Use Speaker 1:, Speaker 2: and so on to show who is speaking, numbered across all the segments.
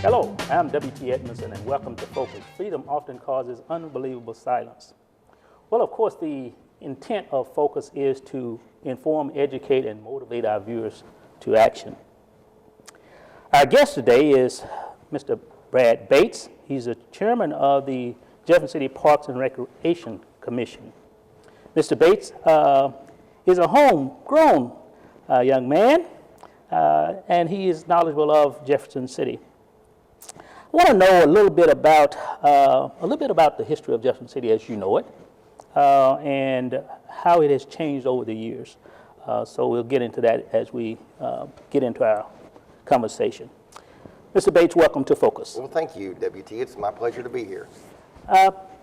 Speaker 1: Hello, I'm W.T. Edmondson, and welcome to Focus. Freedom often causes unbelievable silence. Well, of course, the intent of Focus is to inform, educate, and motivate our viewers to action. Our guest today is Mr. Brad Bates. He's the chairman of the Jefferson City Parks and Recreation Commission. Mr. Bates is a homegrown young man, and he is knowledgeable of Jefferson City. I want to know a little bit about the history of Jefferson City as you know it, and how it has changed over the years. So we'll get into that as we get into our conversation. Mr. Bates, welcome to Focus.
Speaker 2: Well, thank you, WT. It's my pleasure to be here.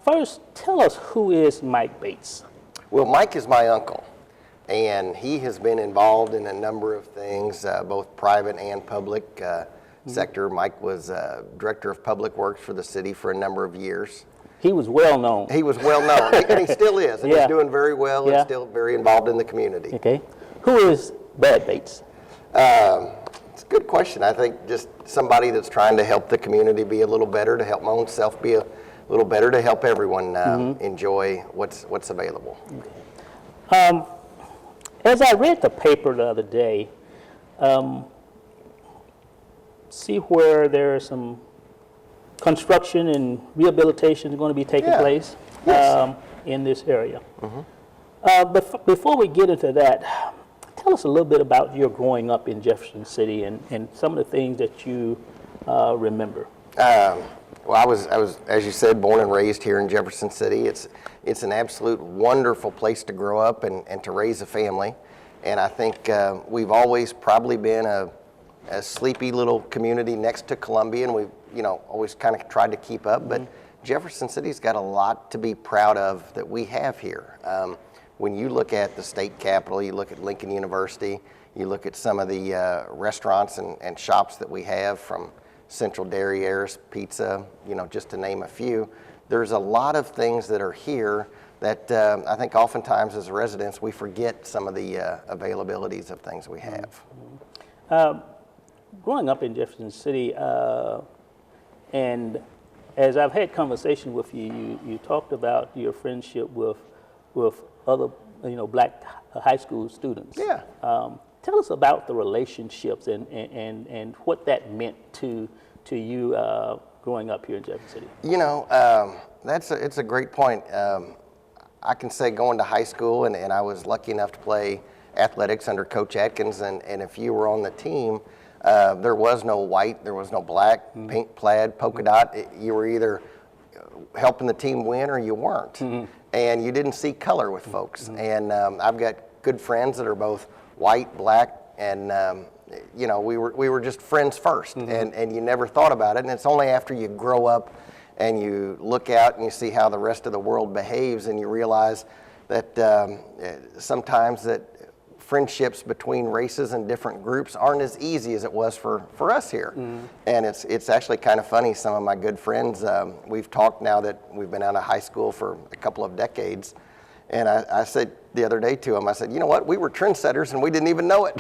Speaker 1: First, tell us, who is Mike Bates?
Speaker 2: Well, Mike is my uncle, and he has been involved in a number of things, both private and public sector. Mike was director of public works for the city for a number of years.
Speaker 1: He was well known.
Speaker 2: He was well known, and he still is, and he's doing very well and still very involved in the community.
Speaker 1: Okay. Who is Brad Bates?
Speaker 2: It's a good question. I think just somebody that's trying to help the community be a little better, to help my own self be a little better, to help everyone enjoy what's available.
Speaker 1: Okay. As I read the paper the other day, see where there is some construction and rehabilitation is going to be taking place in this area. But before we get into that, tell us a little bit about your growing up in Jefferson City and some of the things that you remember.
Speaker 2: Well, I was, as you said, born and raised here in Jefferson City. It's an absolute wonderful place to grow up and to raise a family. And I think we've always probably been a sleepy little community next to Columbia, and we've always kind of tried to keep up. But Jefferson City's got a lot to be proud of that we have here. When you look at the state capitol, you look at Lincoln University, you look at some of the restaurants and shops that we have, from Central Dairy, Ayers Pizza, just to name a few. There's a lot of things that are here that I think oftentimes as residents we forget some of the availabilities of things we have.
Speaker 1: Growing up in Jefferson City, and as I've had conversation with you, you talked about your friendship with other black high school students. Yeah. Tell us about the relationships and what that meant to you growing up here in Jefferson City. It's a great point. I can say going to high school, and I was lucky enough to play athletics under Coach Atkins, and if you were on the team, there was no white, there was no black, pink, plaid, polka dot. You were either helping the team win or you weren't. And you didn't see color with folks. And I've got good friends that are both white, black, and we were just friends first, and you never thought about it. And it's only after you grow up and you look out and you see how the rest of the world behaves, and you realize that sometimes that friendships between races and different groups aren't as easy as it was for us here. And it's actually kind of funny. Some of my good friends, we've talked now that we've been out of high school for a couple of decades, and I said the other day to them, I said, you know what, we were trendsetters and we didn't even know it.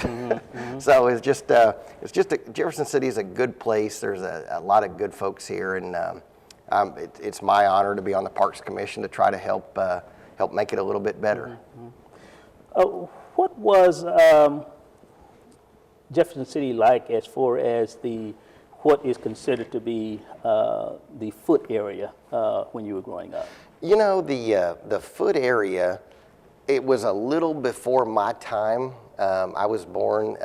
Speaker 1: So Jefferson City is a good place. There's a lot of good folks here, and it's my honor to be on the Parks Commission to try to help make it a little bit better. What was Jefferson City like as far as what is considered to be the foot area when you were growing up? The foot area, it was a little before my time. I was born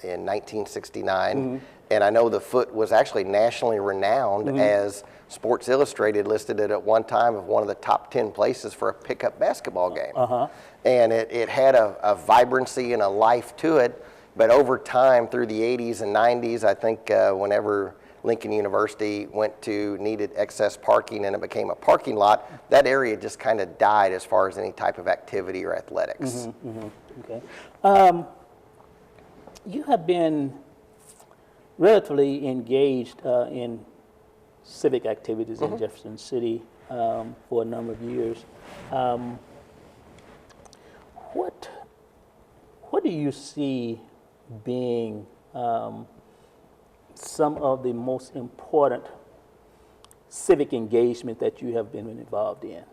Speaker 1: in 1969, and I know the foot was actually nationally renowned, as Sports Illustrated listed it at one time of one of the top 10 places for a pickup basketball game. And it had a vibrancy and a life to it, but over time through the 80s and 90s, I think whenever Lincoln University needed excess parking and it became a parking lot, that area just kind of died as far as any type of activity or athletics. Okay. You have been relatively engaged in civic activities in Jefferson City for a number of years. What do you see being some of the most important civic engagement that you have been involved in?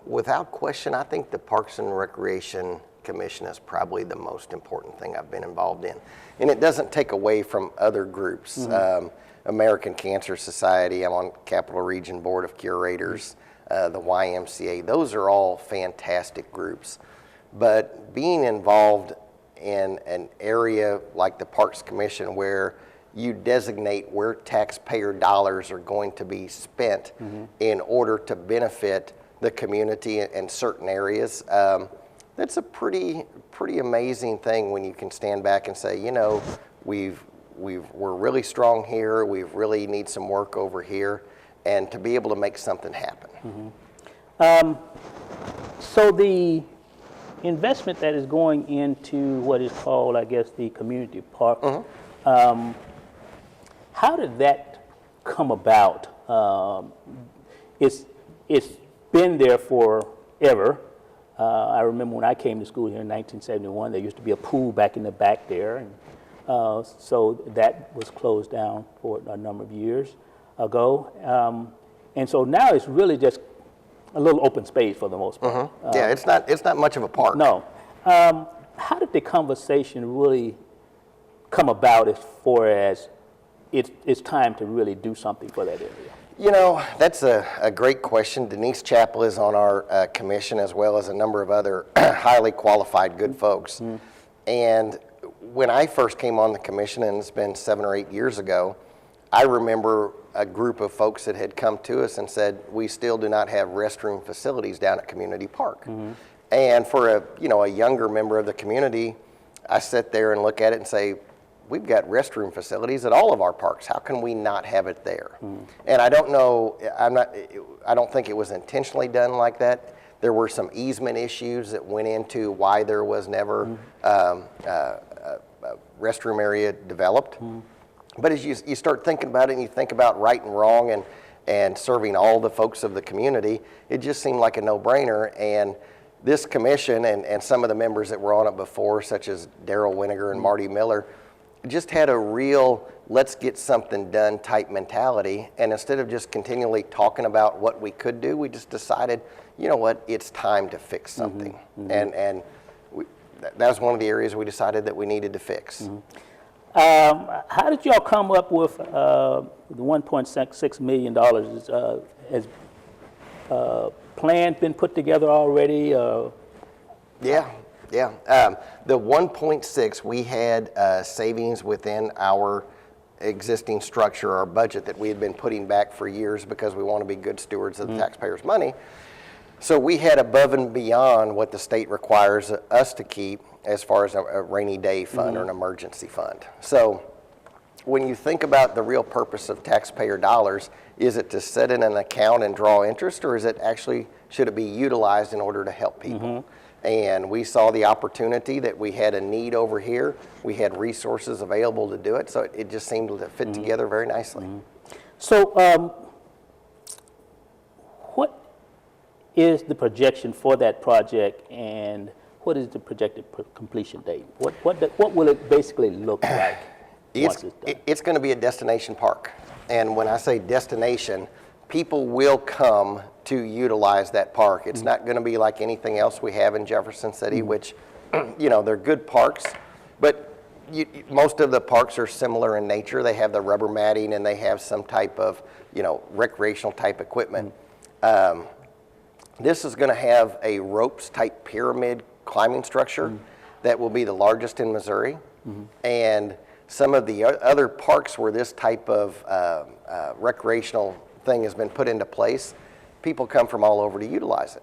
Speaker 2: Without question, I think the Parks and Recreation Commission is probably the most important thing I've been involved in. And it doesn't take away from other groups. American Cancer Society, I'm on Capital Region Board of Curators, the YMCA, those are all fantastic groups. But being involved in an area like the Parks Commission where you designate where taxpayer dollars are going to be spent in order to benefit the community in certain areas, that's a pretty amazing thing when you can stand back and say, you know, we're really strong here, we really need some work over here, and to be able to make something happen.
Speaker 1: So the investment that is going into what is called, I guess, the community park, how did that come about? It's been there forever. I remember when I came to school here in 1971, there used to be a pool back in the back there, and so that was closed down for a number of years ago. And so now it's really just a little open space for the most part.
Speaker 2: Yeah, it's not much of a park.
Speaker 1: No. How did the conversation really come about as far as it's time to really do something for that area?
Speaker 2: You know, that's a great question. Denise Chappell is on our commission, as well as a number of other highly qualified good folks. And when I first came on the commission, and it's been 7 or 8 years ago, I remember a group of folks that had come to us and said, we still do not have restroom facilities down at Community Park. And for a younger member of the community, I sit there and look at it and say, we've got restroom facilities at all of our parks. How can we not have it there? And I don't know, I don't think it was intentionally done like that. There were some easement issues that went into why there was never a restroom area developed. But as you start thinking about it and you think about right and wrong and serving all the folks of the community, it just seemed like a no-brainer. And this commission and some of the members that were on it before, such as Darrell Winiger and Marty Miller, just had a real let's get something done type mentality. And instead of just continually talking about what we could do, we just decided, you know what, it's time to fix something. And that was one of the areas we decided that we needed to fix.
Speaker 1: How did y'all come up with the $1.6 million? Has plan been put together already?
Speaker 2: Yeah. The 1.6, we had savings within our existing structure, our budget that we had been putting back for years because we want to be good stewards of the taxpayers' money. So we had above and beyond what the state requires us to keep as far as a rainy day fund or an emergency fund. So when you think about the real purpose of taxpayer dollars, is it to sit in an account and draw interest, or is it actually, should it be utilized in order to help people? And we saw the opportunity that we had a need over here. We had resources available to do it, so it just seemed to fit together very nicely.
Speaker 1: So what is the projection for that project, and what is the projected completion date? What will it basically look like once it's done?
Speaker 2: It's going to be a destination park. And when I say destination, people will come to utilize that park. It's not going to be like anything else we have in Jefferson City, which, they're good parks, but most of the parks are similar in nature. They have the rubber matting and they have some type of, recreational type equipment. This is going to have a ropes type pyramid climbing structure that will be the largest in Missouri. And some of the other parks where this type of recreational thing has been put into place, people come from all over to utilize it.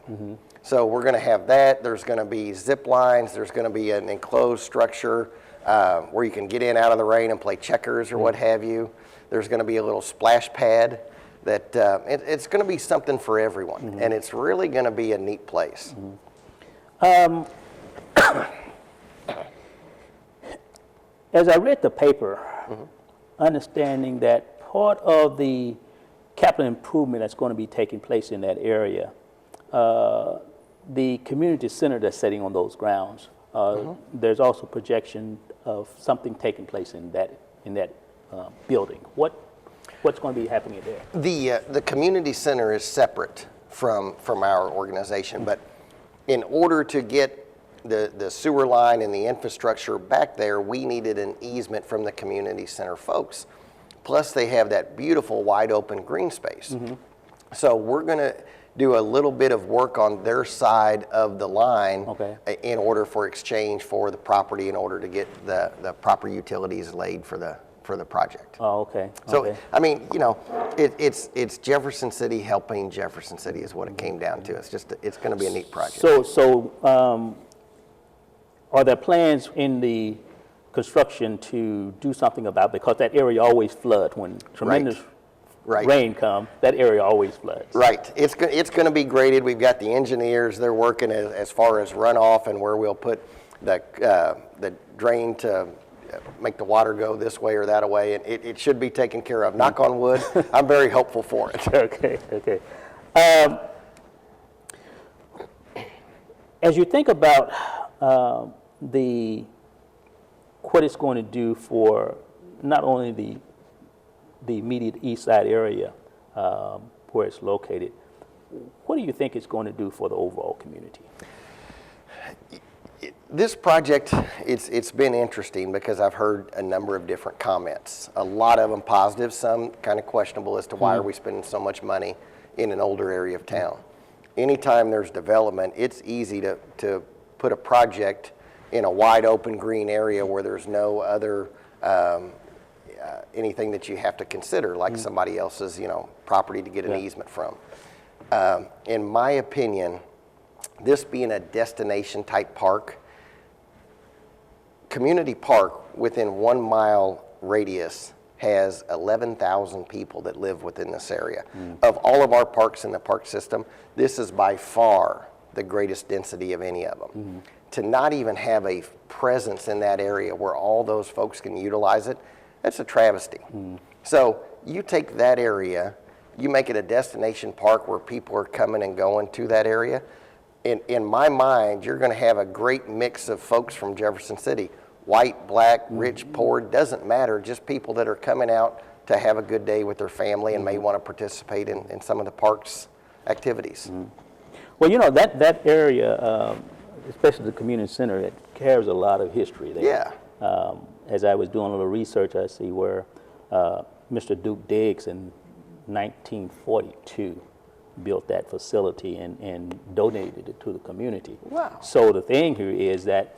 Speaker 2: So we're going to have that. There's going to be zip lines. There's going to be an enclosed structure where you can get in out of the rain and play checkers or what have you. There's going to be a little splash pad that it's going to be something for everyone. And it's really going to be a neat place.
Speaker 1: As I read the paper, understanding that part of the capital improvement that's going to be taking place in that area, the community center that's sitting on those grounds, there's also projection of something taking place in that building. What's going to be happening there?
Speaker 2: The community center is separate from our organization, but in order to get the sewer line and the infrastructure back there, we needed an easement from the community center folks. Plus, they have that beautiful wide open green space. So we're going to do a little bit of work on their side of the line in order for exchange for the property, in order to get the proper utilities laid for the project.
Speaker 1: Oh, okay.
Speaker 2: So, I mean, you know, it's Jefferson City helping Jefferson City is what it came down to. It's going to be a neat project.
Speaker 1: So, are there plans in the construction to do something about, because that area always floods when tremendous rain comes, that area always floods.
Speaker 2: Right. It's going to be graded. We've got the engineers. They're working as far as runoff and where we'll put the drain to make the water go this way or that way, and it should be taken care of. Knock on wood. I'm very hopeful for it.
Speaker 1: Okay. As you think about what it's going to do for not only the immediate east side area where it's located, what do you think it's going to do for the overall community?
Speaker 2: This project, it's been interesting because I've heard a number of different comments. A lot of them positive, some kind of questionable as to why are we spending so much money in an older area of town. Anytime there's development, it's easy to put a project in a wide open green area where there's no other anything that you have to consider, like somebody else's property to get an easement from. In my opinion, this being a destination type park, Community Park within 1 mile radius has 11,000 people that live within this area. Of all of our parks in the park system, this is by far the greatest density of any of them. To not even have a presence in that area where all those folks can utilize it, that's a travesty. So you take that area, you make it a destination park where people are coming and going to that area. In my mind, you're going to have a great mix of folks from Jefferson City. White, black, rich, poor, doesn't matter. Just people that are coming out to have a good day with their family and may want to participate in some of the park's activities.
Speaker 1: Well, that area, especially the community center, it carries a lot of history there.
Speaker 2: Yeah.
Speaker 1: As I was doing a little research, I see where Mr. Duke Diggs in 1942 built that facility and donated it to the community.
Speaker 2: Wow.
Speaker 1: So the thing here is that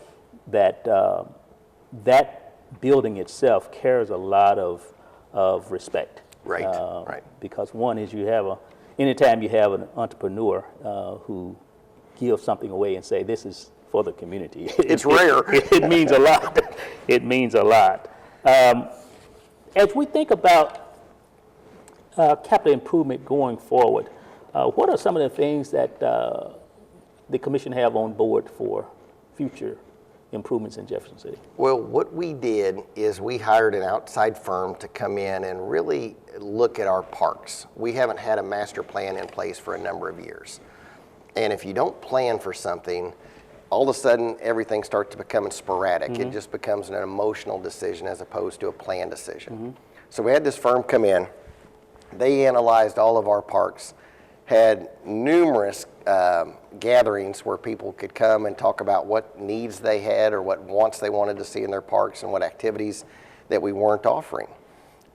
Speaker 1: building itself carries a lot of respect.
Speaker 2: Right, right.
Speaker 1: Because one is anytime you have an entrepreneur who gives something away and say, this is for the community.
Speaker 2: It's rare.
Speaker 1: It means a lot. It means a lot. As we think about capital improvement going forward, what are some of the things that the commission have on board for future improvements in Jefferson City?
Speaker 2: Well, what we did is we hired an outside firm to come in and really look at our parks. We haven't had a master plan in place for a number of years. And if you don't plan for something, all of a sudden everything starts to become sporadic. It just becomes an emotional decision as opposed to a planned decision. So we had this firm come in. They analyzed all of our parks, had numerous gatherings where people could come and talk about what needs they had or what wants they wanted to see in their parks and what activities that we weren't offering.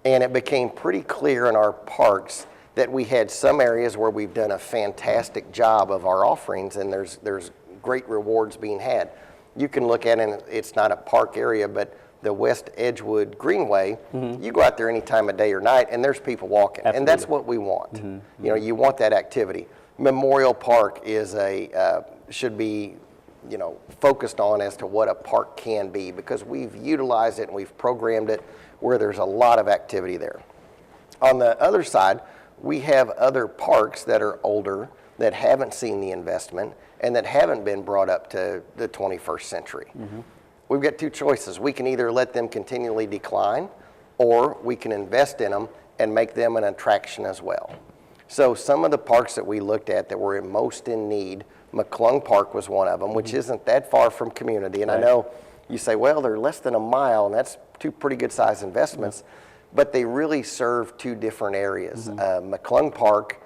Speaker 2: And it became pretty clear in our parks that we had some areas where we've done a fantastic job of our offerings, and there's great rewards being had. You can look at it, and it's not a park area, but the West Edgewood Greenway, you go out there any time of day or night, and there's people walking. Absolutely. And that's what we want. You want that activity. Memorial Park is should be, focused on as to what a park can be, because we've utilized it and we've programmed it where there's a lot of activity there. On the other side, we have other parks that are older that haven't seen the investment and that haven't been brought up to the 21st century. We've got two choices. We can either let them continually decline, or we can invest in them and make them an attraction as well. So some of the parks that we looked at that were most in need, McClung Park was one of them, which isn't that far from community. And I know you say, well, they're less than a mile, and that's two pretty good sized investments, but they really serve two different areas. McClung Park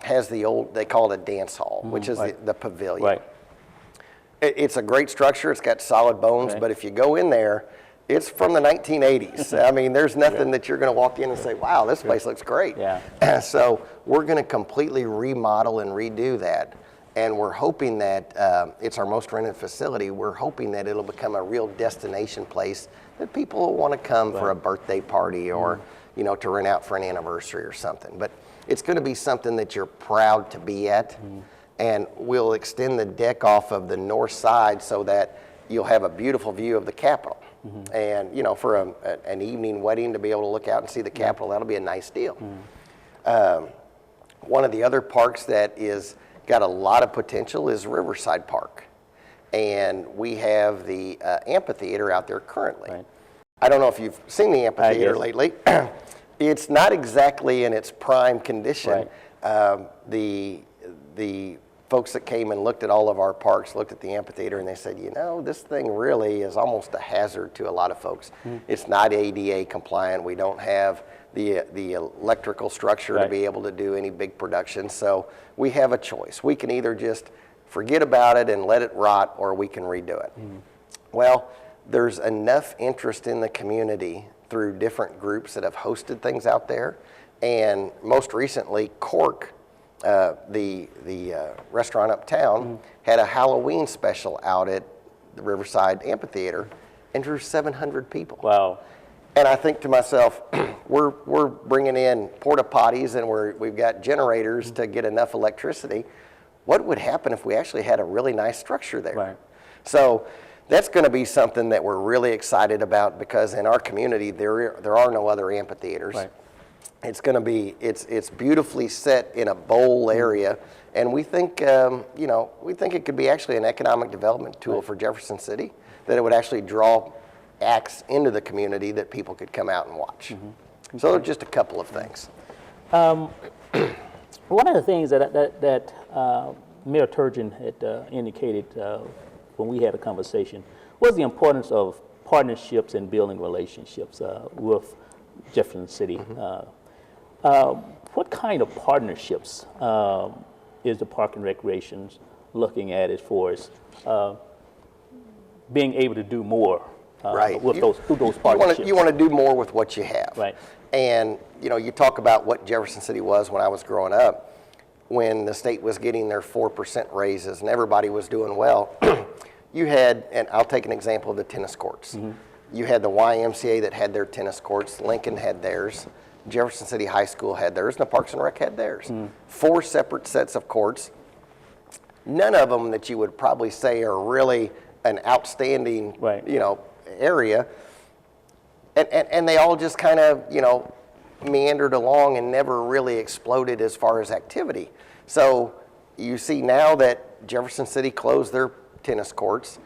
Speaker 2: has the old, they call it a dance hall, which is the pavilion.
Speaker 1: Right.
Speaker 2: It's a great structure. It's got solid bones, but if you go in there, it's from the 1980s. I mean, there's nothing that you're going to walk in and say, wow, this place looks great.
Speaker 1: Yeah.
Speaker 2: So we're going to completely remodel and redo that. And we're hoping that it's our most rented facility. We're hoping that it'll become a real destination place that people will want to come for a birthday party or, you know, to rent out for an anniversary or something. But it's going to be something that you're proud to be at. And we'll extend the deck off of the north side so that you'll have a beautiful view of the Capitol. And, you know, for an evening wedding to be able to look out and see the Capitol, that'll be a nice deal. One of the other parks that is got a lot of potential is Riverside Park. And we have the amphitheater out there currently. I don't know if you've seen the amphitheater lately. It's not exactly in its prime condition. The folks that came and looked at all of our parks looked at the amphitheater and they said, you know, this thing really is almost a hazard to a lot of folks. It's not ADA compliant. We don't have the electrical structure to be able to do any big production. So we have a choice. We can either just forget about it and let it rot, or we can redo it. Well, there's enough interest in the community through different groups that have hosted things out there. And most recently, Cork, the restaurant uptown, had a Halloween special out at the Riverside Amphitheater and drew 700 people.
Speaker 1: Wow.
Speaker 2: And I think to myself, we're bringing in porta potties and we've got generators to get enough electricity. What would happen if we actually had a really nice structure there? So that's going to be something that we're really excited about, because in our community there are no other amphitheaters. It's going to be, it's beautifully set in a bowl area, and we think, you know, we think it could be actually an economic development tool for Jefferson City, that it would actually draw acts into the community that people could come out and watch. So just a couple of things.
Speaker 1: One of the things that Mayor Turgeon had indicated when we had a conversation was the importance of partnerships and building relationships with Jefferson City. What kind of partnerships is the Park and Recreation looking at as far as being able to do more with through those partnerships?
Speaker 2: You want to do more with what you have. And, you know, you talk about what Jefferson City was when I was growing up, when the state was getting their 4% raises and everybody was doing well. You had, and I'll take an example of the tennis courts. You had the YMCA that had their tennis courts, Lincoln had theirs, Jefferson City High School had theirs, and the Parks and Rec had theirs. 4 separate sets of courts. None of them that you would probably say are really an outstanding, you know, area. And they all just kind of, you know, meandered along and never really exploded as far as activity. So you see now that Jefferson City closed their tennis courts.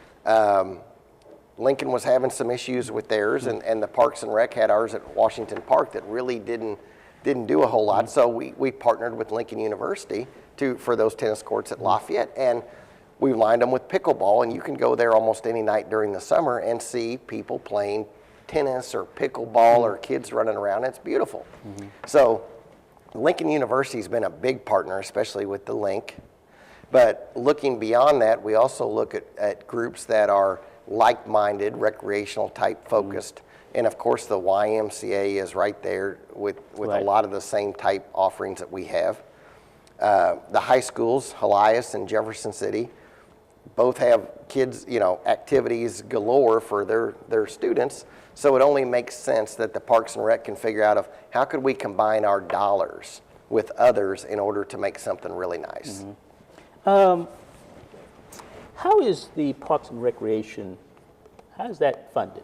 Speaker 2: Lincoln was having some issues with theirs, and the Parks and Rec had ours at Washington Park that really didn't do a whole lot. So we partnered with Lincoln University for those tennis courts at Lafayette, and we lined them with pickleball, and you can go there almost any night during the summer and see people playing tennis or pickleball or kids running around. It's beautiful. So Lincoln University's been a big partner, especially with the Link. But looking beyond that, we also look at groups that are like-minded, recreational type focused. And of course the YMCA is right there with a lot of the same type offerings that we have. The high schools, Helias and Jefferson City, both have kids, you know, activities galore for their students. So it only makes sense that the Parks and Rec can figure out of how could we combine our dollars with others in order to make something really nice.
Speaker 1: How is the Parks and Recreation, how is that funded?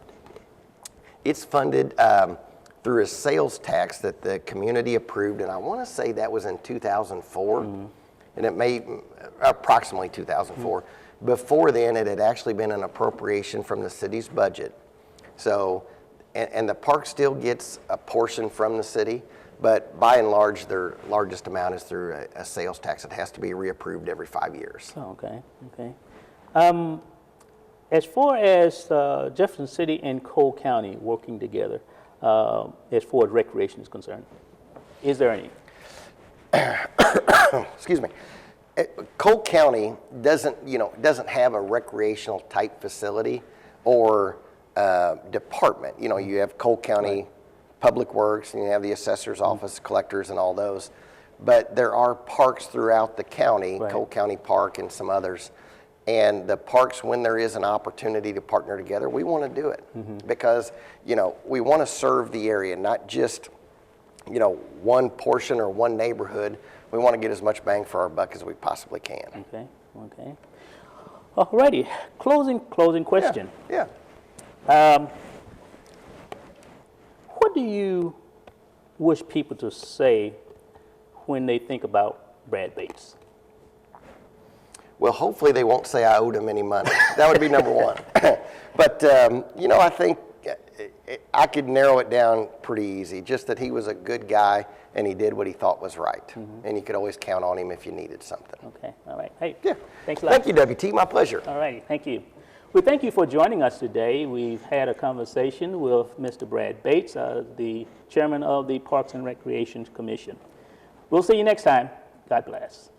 Speaker 2: It's funded through a sales tax that the community approved, and I want to say that was in 2004, and it may, approximately 2004. Before then, it had actually been an appropriation from the city's budget. So, and the park still gets a portion from the city, but by and large, their largest amount is through a sales tax. It has to be reapproved every 5 years.
Speaker 1: Oh, okay. As far as Jefferson City and Cole County working together, as far as recreation is concerned, is there any?
Speaker 2: Excuse me. Cole County doesn't have a recreational type facility or department. You have Cole County Public Works, and you have the assessor's office, collectors, and all those. But there are parks throughout the county, Cole County Park and some others. And the parks, when there is an opportunity to partner together, we want to do it because, we want to serve the area, not just, one portion or one neighborhood. We want to get as much bang for our buck as we possibly can.
Speaker 1: Okay. All righty. Closing question.
Speaker 2: Yeah.
Speaker 1: What do you wish people to say when they think about Brad Bates?
Speaker 2: Well, hopefully they won't say I owed him any money. That would be number one. But, I think I could narrow it down pretty easy, just that he was a good guy and he did what he thought was right. And you could always count on him if you needed something.
Speaker 1: Okay, all right. Hey,
Speaker 2: yeah.
Speaker 1: Thanks a lot.
Speaker 2: Thank you, WT. My pleasure.
Speaker 1: All right, thank you. We thank you for joining us today. We've had a conversation with Mr. Brad Bates, the chairman of the Parks and Recreation Commission. We'll see you next time. God bless.